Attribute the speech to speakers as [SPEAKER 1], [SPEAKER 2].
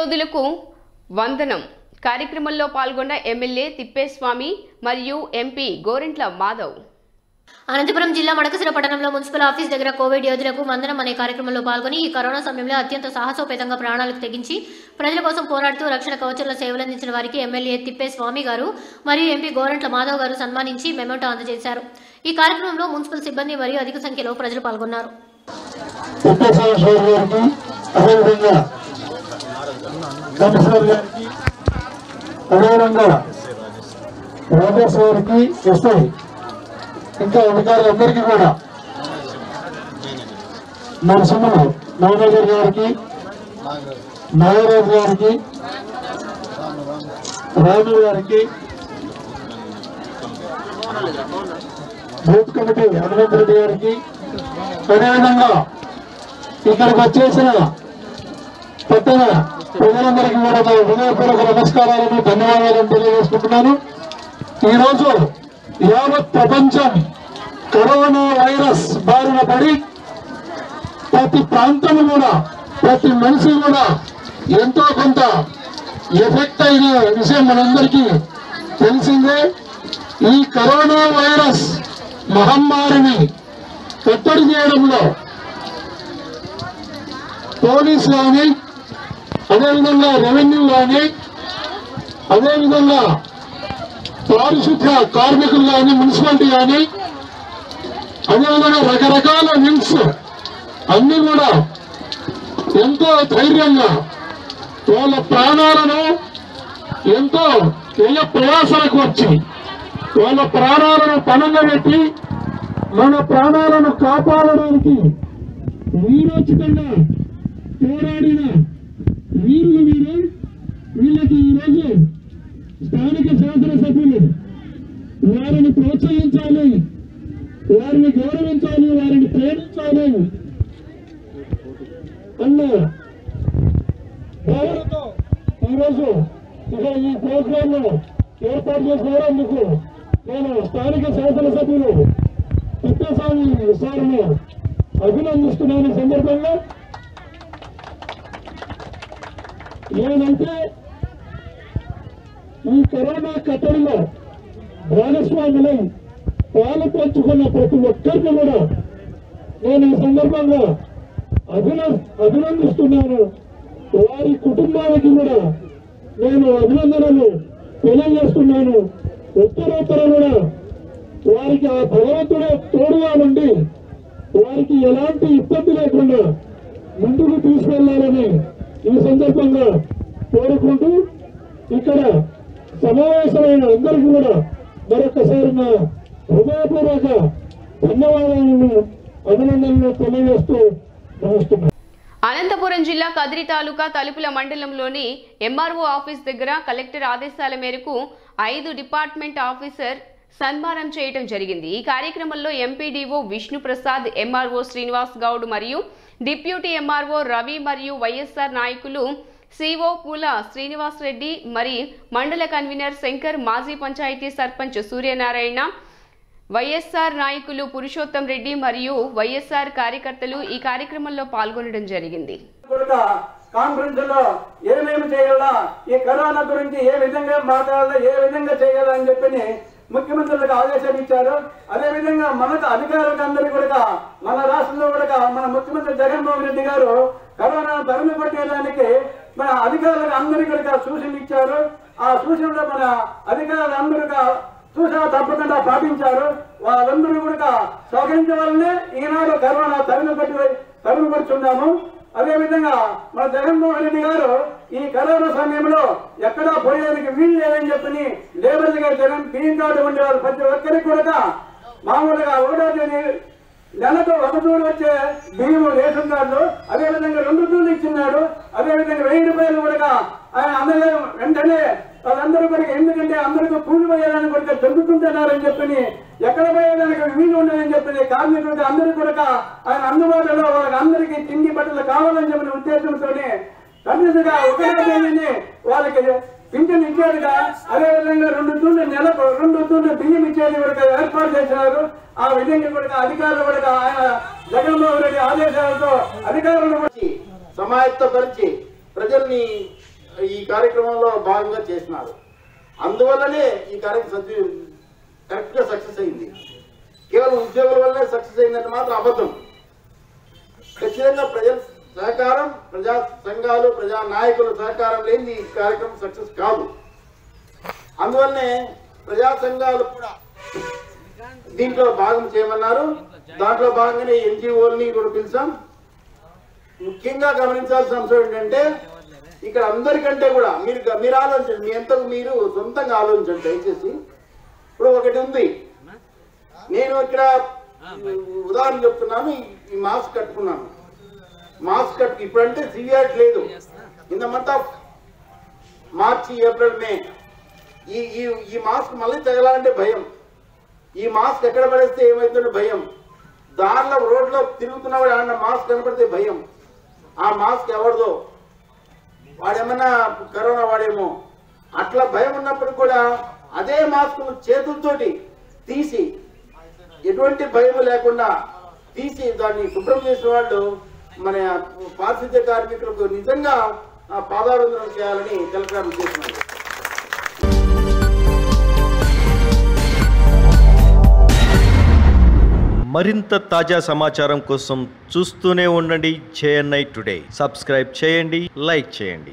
[SPEAKER 1] యోధులకు వందనం కార్యక్రమంలో పాల్గొన్న ఎమ్మెల్యే తిప్పేస్వామి మరియు ఎంపీ గోరెంట్ల మాధవ్.
[SPEAKER 2] అనంతపురం జిల్లా మడకసిర పట్టణంలో మున్సిపల్ ఆఫీస్ దగ్గర కోవిడ్ యోధులకు వందనం అనే కార్యక్రమంలో పాల్గొని ఈ కరోనా సమయంలో అత్యంత సాహసోపేతంగా ప్రాణాలకు తెగించి ప్రజల కోసం పోరాడుతూ రక్షణ కవచంలో సేవలందించిన వారికి ఎమ్మెల్యే తిప్పేస్వామి గారు మరియు ఎంపీ గోరెంట్ల మాధవ్ గారు సన్మానించి మెమోటో అందజేశారు. ఈ కార్యక్రమంలో మున్సిపల్ సిబ్బంది మరియు అధిక సంఖ్యలో ప్రజలు పాల్గొన్నారు.
[SPEAKER 3] ఇంకా అధికారులందరికీ కూడా నరసింహ నాగరాజు గారికి, నాగరాజు గారికి, రాము గారికి, బూత్ కమిటీ హనుమంత్ రెడ్డి గారికి, అదేవిధంగా ఇక్కడికి వచ్చేసిన పట్టణ ప్రజలందరికీ కూడా హృదయపూర్వక నమస్కారాలను ధన్యవాదాలను తెలియజేసుకుంటున్నాను. ఈరోజు యావత్ ప్రపంచం కరోనా వైరస్ బారిన పడి ప్రతి ప్రాంతం కూడా ప్రతి మనిషి కూడా ఎంతో కొంత ఎఫెక్ట్ అయిన విషయం మనందరికీ తెలిసిందే. ఈ కరోనా వైరస్ మహమ్మారిని కట్టడి చేయడంలో పోలీసు కానీ, అదేవిధంగా రెవెన్యూ కానీ, అదేవిధంగా పారిశుద్ధ్య కార్మికులు కానీ, మున్సిపాలిటీ కానీ, అదేవిధంగా రకరకాల వింగ్స్ అన్ని కూడా ఎంతో ధైర్యంగా వాళ్ళ ప్రాణాలను ఎంతో వ్యయ ప్రయాసాలకు వచ్చి వాళ్ళ ప్రాణాలను పణంగా పెట్టి మన ప్రాణాలను కాపాడడానికి వీరోచితంగా పోరాడిన వీరులు వీళ్ళకి ఈరోజు స్థానిక శాసనసభ్యులు వారిని ప్రోత్సహించాలి, వారిని గౌరవించాలి, వారిని ప్రేమించాలి అన్న భావనతో ఈరోజు ఇక ఈ ప్రోగ్రామ్ లో ఏర్పాటు చేసినందుకు నేను స్థానిక శాసనసభ్యులు తిప్పేస్వామి సార్ను అభినందిస్తున్నాను. సందర్భంగా ఏమంటే ఈ కరోనా కట్టడిలో భాగస్వాములై పాలు పంచుకున్న ప్రతి ఒక్కరిని కూడా నేను ఈ సందర్భంగా అభినందిస్తున్నాను. వారి కుటుంబానికి కూడా నేను అభినందనలు తెలియజేస్తున్నాను. ఉత్తరోత్తర కూడా వారికి ఆ భగవంతుడే తోడుగా నుండి వారికి ఎలాంటి ఇబ్బంది లేకుండా ముందుకు తీసుకెళ్లాలని ఈ సందర్భంగా కోరుకుంటూ ఇక్కడ సమావేశమైన అందరికీ కూడా మరొకసారి నా హృదయపూర్వక ధన్యవాదాలను అభినందనలు తెలియజేస్తూ నమస్కారం.
[SPEAKER 1] అనంతపురం జిల్లా కదిరి తాలూకా తలుపుల మండలంలోని ఎంఆర్ఓ ఆఫీస్ దగ్గర కలెక్టర్ ఆదేశాల మేరకు 5 డిపార్ట్మెంట్ ఆఫీసర్ సన్మానం చేయడం జరిగింది. ఈ కార్యక్రమంలో ఎంపీడీఓ విష్ణుప్రసాద్, ఎంఆర్ఓ శ్రీనివాస్ గౌడ్ మరియు డిప్యూటీ ఎంఆర్ఓ రవి మరియు వైఎస్ఆర్ నాయకులు సిఓ పూల శ్రీనివాస్ రెడ్డి మరి మండల కన్వీనర్ శంకర్, మాజీ పంచాయతీ సర్పంచ్ సూర్యనారాయణ, వైఎస్ఆర్ నాయకులు పురుషోత్తం రెడ్డి మరియు వైఎస్ఆర్ కార్యకర్తలు ఈ కార్యక్రమంలో పాల్గొనడం జరిగింది.
[SPEAKER 4] కాన్ఫరెన్స్ లో ఏమేమి చేయాలా, ఈ కరోనా గురించి ఏ విధంగా మాట్లాడాలా, ఏ విధంగా చేయాలని చెప్పి ముఖ్యమంత్రులకు ఆదేశాలు ఇచ్చారు. అదేవిధంగా మనకు అధికారులకు అందరికీ కూడా మన రాష్ట్రంలో కూడా మన ముఖ్యమంత్రి జగన్మోహన్ రెడ్డి గారు కరోనా తరిమి కొట్టేదానికి మన అధికారులకు అందరికీ కూడా సూచనలు ఇచ్చారు. ఆ సూచనలో మన అధికారులందరూ సూచన తప్పకుండా పాటించారు. వాళ్ళందరూ కూడా సహకరించే ఈనాడు కరోనా తరిమి కొట్టున్నాము. అదేవిధంగా మన జగన్మోహన్ రెడ్డి గారు ఈ కరోనా సమయంలో ఎక్కడా పోయేందుకు వీలు లేదని చెప్పి లేబర్ గారు జగన్ బియ్యం కార్డు ఉండేవారు ప్రతి ఒక్కరికి కూడా మామూలుగా 1వ తేదీ నెలకు 1 తూడు వచ్చే బియ్యము రేషన్ కార్డు, అదేవిధంగా 2 తూళ్ళు ఇచ్చినాడు. అదేవిధంగా 1000 రూపాయలు కూడా ఆయన అందరూ వెంటనే వాళ్ళందరూ కూడా ఎందుకంటే అందరికీ కూలి పోయేదాన్ని కూడా దొరుకుతుంటున్నారని చెప్పి ఎక్కడ పోయేదానికి వీలు ఉండదని చెప్పి కార్మికులకు అందరికీ కూడా ఆయన అందుబాటులో వాళ్ళకి అందరికీ తిండి బట్టలు కావాలని చెప్పిన ఉద్దేశంతోనే కనీసంగా 1వ తేదీని వాళ్ళకి పింఛన్ ఇచ్చాడుగా. అదేవిధంగా 2 తూళ్ళు నెలకు 2 తూళ్ళు బియ్యం ఇచ్చేది కూడా ఏర్పాటు చేసినారు. ఆ విధంగా కూడా అధికారులు కూడా ఆయన జగన్మోహన్ రెడ్డి ఆదేశాలతో అధికారులు
[SPEAKER 5] సమాయత్తపరిచి ప్రజల్ని ఈ కార్యక్రమంలో భాగంగా చేసినారు. అందువల్లనే ఈ కార్యక్రమం కరెక్ట్గా సక్సెస్ అయింది. కేవలం ఉద్యోగుల వల్లనే సక్సెస్ అయిందంటే మాత్రం అబద్ధం. ఖచ్చితంగా ప్రజల సహకారం, ప్రజా సంఘాలు, ప్రజా నాయకుల సహకారం లేని ఈ కార్యక్రమం సక్సెస్ కాదు. అందువల్లనే ప్రజా సంఘాలు కూడా దీంట్లో భాగం చేయమన్నారు. దాంట్లో భాగంగానే ఎన్జిఓల్ని కూడా పిలిచాం. ముఖ్యంగా గమనించాల్సిన అంశం ఏంటంటే ఇక్కడ అందరికంటే కూడా మీరు ఆలోచించండి, మీ ఎంతకు మీరు సొంతంగా ఆలోచించండి దయచేసి. ఇప్పుడు ఒకటి ఉంది, నేను ఇక్కడ ఉదాహరణ చెప్తున్నాను, ఈ మాస్క్ కట్టుకున్నాను. మాస్క్ ఇప్పుడంటే సివియారిటీ లేదు. In the month of March, April, May ఈ మాస్క్ మళ్ళీ తగలాలంటే భయం. ఈ మాస్క్ ఎక్కడ పడేస్తే ఏమవుతుందో భయం. దారిలో రోడ్లో తిరుగుతున్నవాడు ఏమన్నా మాస్క్ కనపడితే భయం. ఆ మాస్క్ ఎవరిదో, వాడేమన్నా కరోనా వాడేమో, అట్లా భయం ఉన్నప్పుడు కూడా అదే మాస్క్ చేతులతోటి తీసి, ఎటువంటి భయం లేకుండా తీసి దాన్ని శుభ్రం చేసిన వాళ్ళు మన పారిశుద్ధ్య కార్మికులకు నిజంగా పాదాభివందనం చేయాలని కలెక్టర్ ఉద్దేశిస్తున్నారు.
[SPEAKER 6] మరింత తాజా సమాచారం కోసం చూస్తూనే ఉండండి JNI టుడే. సబ్స్క్రైబ్ చేయండి, లైక్ చేయండి.